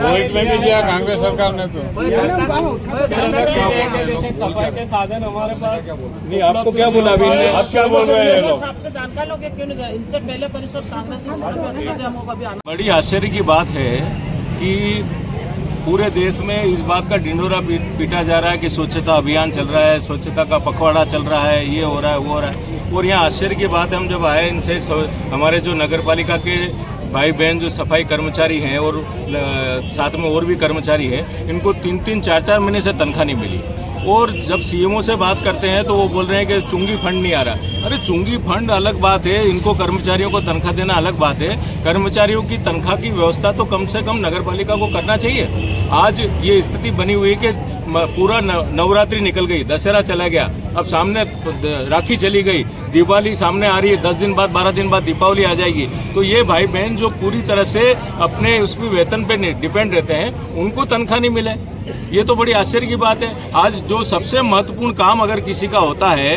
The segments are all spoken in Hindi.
कोविड में भी दिया कांग्रेस सरकार ने तो। सफाई के साधन हमारे पास नहीं, आपको क्या बोला अभी? आप क्या बोल रहे हैं लोग? आपसे जानकार लोग क्यों नहीं गए? इनसे पहले परिषद कांग्रेस ने बड़ी आश्चर्य की बात है कि पूरे देश में इस बात का ढिंढोरा पीटा जा रहा है कि स्वच्छता अभियान चल रहा है, स्वच्छता का पखवाड़ा चल रहा है, ये हो रहा है, वो हो रहा है। और यहाँ आश्चर्य की बात है, हम जब आए इनसे हमारे जो नगर पालिका के भाई बहन जो सफाई कर्मचारी हैं और साथ में और भी कर्मचारी हैं, इनको 3-3, 4-4 महीने से तनख्वाह नहीं मिली। और जब सीएमओ से बात करते हैं तो वो बोल रहे हैं कि चुंगी फंड नहीं आ रहा। अरे चुंगी फंड अलग बात है, इनको कर्मचारियों को तनख्वाह देना अलग बात है। कर्मचारियों की तनख्वाह की व्यवस्था तो कम से कम नगर पालिका को करना चाहिए। आज ये स्थिति बनी हुई है कि पूरा नवरात्रि निकल गई, दशहरा चला गया, अब सामने राखी चली गई, दिवाली सामने आ रही है, 10 दिन बाद 12 दिन बाद दीपावली आ जाएगी। तो ये भाई बहन जो पूरी तरह से अपने उसमें वेतन पे डिपेंड रहते हैं, उनको तनख्वाह नहीं मिले, ये तो बड़ी आश्चर्य की बात है। आज जो सबसे महत्वपूर्ण काम अगर किसी का होता है,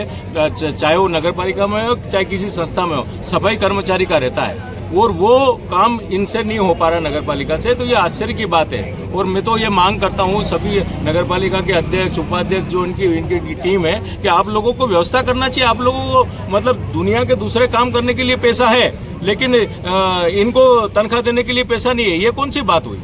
चाहे वो नगर पालिका में हो चाहे किसी संस्था में हो, सफाई कर्मचारी का रहता है, और वो काम इनसे नहीं हो पा रहा नगर पालिका से, तो ये आश्चर्य की बात है। और मैं तो ये मांग करता हूँ सभी नगर पालिका के अध्यक्ष, उपाध्यक्ष जो इनकी टीम है कि आप लोगों को व्यवस्था करना चाहिए। आप लोगों को मतलब दुनिया के दूसरे काम करने के लिए पैसा है, लेकिन इनको तनख्वाह देने के लिए पैसा नहीं है, ये कौन सी बात हुई?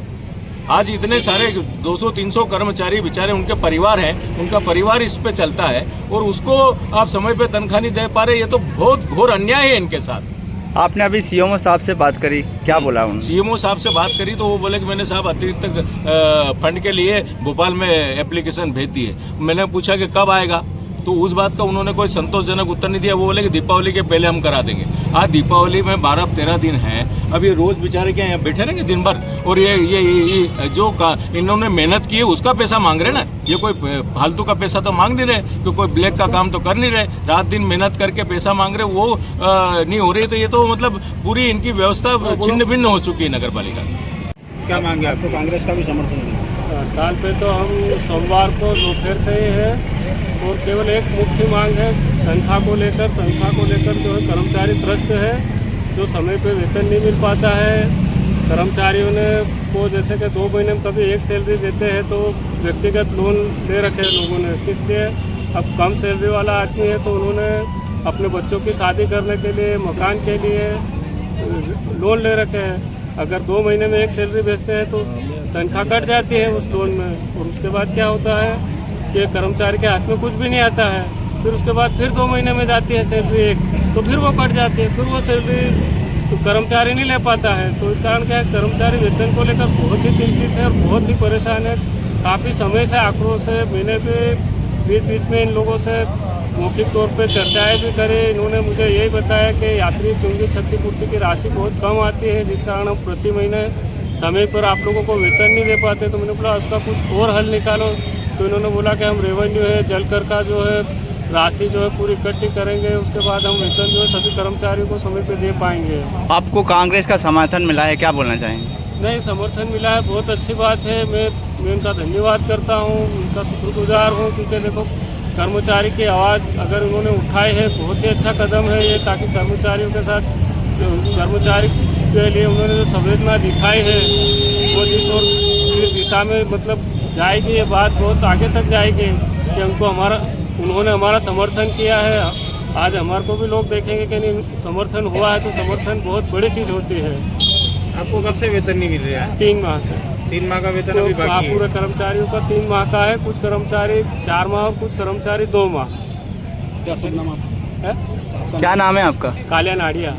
आज इतने सारे 200-300 कर्मचारी बेचारे, उनके परिवार हैं, उनका परिवार इस पे चलता है, और उसको आप समय पे तनख्वाह नहीं दे पा रहे, ये तो बहुत घोर अन्याय है इनके साथ। आपने अभी सीएमओ साहब से बात करी, क्या बोला उन्होंने? सीएमओ साहब से बात करी तो वो बोले कि मैंने साहब अतिरिक्त फंड के लिए भोपाल में एप्लीकेशन भेज दी है। मैंने पूछा कि कब आएगा, तो उस बात का उन्होंने कोई संतोषजनक उत्तर नहीं दिया। वो बोले कि दीपावली के पहले हम करा देंगे। आज दीपावली में 12-13 दिन हैं, अभी रोज बेचारे क्या यहाँ बैठे रहेंगे दिन भर, और ये जो इन्होंने मेहनत की है उसका पैसा मांग रहे ना, ये कोई फालतू का पैसा तो मांग नहीं रहे, कि कोई ब्लैक का काम तो कर नहीं रहे, रात दिन मेहनत करके पैसा मांग रहे, वो नहीं हो रही। तो ये तो मतलब पूरी इनकी व्यवस्था छिन्न भिन्न हो चुकी है नगर पालिका। क्या मांगे आपको? कांग्रेस का भी समर्थन है हड़ताल पे तो हम सोमवार को दोपहर से ही है, और केवल एक मुख्य मांग है तनख्वाह को लेकर जो है कर्मचारी त्रस्त है, जो समय पे वेतन नहीं मिल पाता है। कर्मचारियों ने को जैसे कि 2 महीने में कभी एक सैलरी देते हैं, तो व्यक्तिगत लोन ले रखे हैं लोगों ने, इसलिए अब कम सैलरी वाला आदमी है तो उन्होंने अपने बच्चों की शादी करने के लिए, मकान के लिए लोन ले रखे हैं। अगर 2 महीने में एक सैलरी भेजते हैं तो तनख्वाह कट जाती है उस लोन में, और उसके बाद क्या होता है कि कर्मचारी के हाथ में कुछ भी नहीं आता है। फिर उसके बाद फिर 2 महीने में जाती है सैलरी एक, तो फिर वो कट जाती है, फिर वो सैलरी तो कर्मचारी नहीं ले पाता है। तो इस कारण क्या है, कर्मचारी वेतन को लेकर बहुत ही चिंतित है और बहुत ही परेशान है। काफ़ी समय से आक्रोश है, मैंने भी बीच में इन लोगों से मौखिक तौर पे चर्चाएं भी करी। इन्होंने मुझे यही बताया कि यात्री चुंगी क्षतिपूर्ति की राशि बहुत कम आती है, जिस कारण हम प्रति महीने समय पर आप लोगों को वेतन नहीं दे पाते। तो मैंने बोला उसका कुछ और हल निकालो। तो इन्होंने बोला कि हम रेवेन्यू है, जलकर का जो है राशि जो है पूरी इकट्ठी करेंगे, उसके बाद हम वेतन जो है सभी कर्मचारियों को समय पे दे पाएंगे। आपको कांग्रेस का समर्थन मिला है, क्या बोलना चाहेंगे? नहीं, समर्थन मिला है, बहुत अच्छी बात है। मैं उनका धन्यवाद करता हूँ, उनका शुक्रगुजार हूँ, क्योंकि देखो कर्मचारी की आवाज़ अगर उन्होंने उठाई है, बहुत ही अच्छा कदम है ये, ताकि कर्मचारियों के साथ कर्मचारी के लिए उन्होंने जो संवेदना दिखाई है वो जिस दिशा में मतलब जाएगी, ये बात बहुत आगे तक जाएगी कि हमको उन्होंने हमारा समर्थन किया है। आज हमारे को भी लोग देखेंगे कि नहीं समर्थन हुआ है, तो समर्थन बहुत बड़ी चीज़ होती है। आपको कब से वेतन नहीं मिल रहा है? 3 माह से। 3 माह का वेतन अभी बाकी है? पूरे कर्मचारियों का 3 माह का है, कुछ कर्मचारी 4 माह और कुछ कर्मचारी 2 माह। क्या नाम है आपका? कालिया नाड़िया।